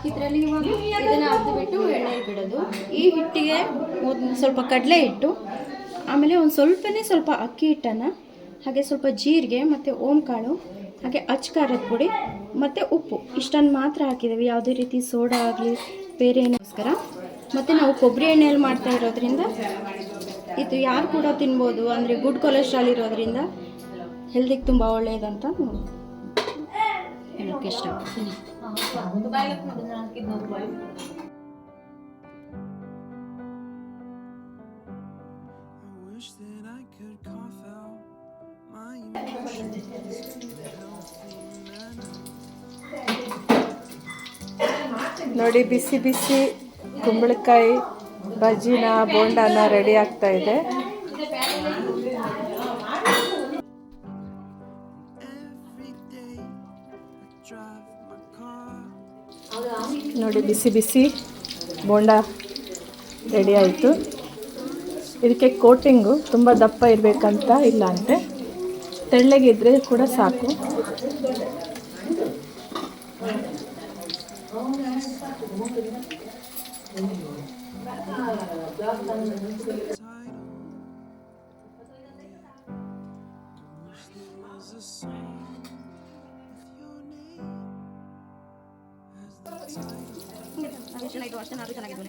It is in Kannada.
ಇದರಲ್ಲಿ ಇವಾಗ ಇದನ್ನು ಅರ್ದು ಎಣ್ಣೆ ಬಿಡೋದು. ಈ ಹಿಟ್ಟಿಗೆ ಸ್ವಲ್ಪ ಕಡಲೆ ಹಿಟ್ಟು, ಆಮೇಲೆ ಒಂದು ಸ್ವಲ್ಪ ಅಕ್ಕಿ ಹಿಟ್ಟನ್ನು, ಹಾಗೆ ಸ್ವಲ್ಪ ಜೀರಿಗೆ ಮತ್ತು ಓಂಕಾಳು, ಹಾಗೆ ಅಚ್ಕಾರದ ಪುಡಿ ಮತ್ತು ಉಪ್ಪು ಇಷ್ಟನ್ನು ಮಾತ್ರ ಹಾಕಿದ್ದೀವಿ. ಯಾವುದೇ ರೀತಿ ಸೋಡಾ ಆಗಲಿ ಬೇರೆ ಏನಿಗೋಸ್ಕರ. ಮತ್ತು ನಾವು ಕೊಬ್ಬರಿ ಎಣ್ಣೆಯಲ್ಲಿ ಮಾಡ್ತಾ ಇರೋದ್ರಿಂದ ಇದು ಯಾರು ಕೂಡ ತಿನ್ಬೋದು. ಅಂದರೆ ಗುಡ್ ಕೊಲೆಸ್ಟ್ರಾಲ್ ಇರೋದ್ರಿಂದ ಹೆಲ್ದಿಗೆ ತುಂಬ ಒಳ್ಳೆಯದಂತ ಹೇಳೋಕ್ಕೆ ಇಷ್ಟಪಡ್ತೀನಿ. ನೋಡಿ, ಬಿಸಿ ಬಿಸಿ ಕುಂಬಳಕಾಯಿ ಬಜ್ಜಿನ ಬೋಂಡನ ರೆಡಿ ಆಗ್ತಾ ಇದೆ. ನೋಡಿ, ಬಿಸಿ ಬಿಸಿ ಬೋಂಡ ರೆಡಿ ಆಯಿತು. ಇದಕ್ಕೆ ಕೋಟಿಂಗು ತುಂಬ ದಪ್ಪ ಇರಬೇಕಂತ ಇಲ್ಲ ಅಂತೆ, ತೆಳ್ಳಗಿದ್ರೆ ಕೂಡ ಸಾಕು. ಅಷ್ಟೇ ಚೆನ್ನಾಗಿದ್ದು.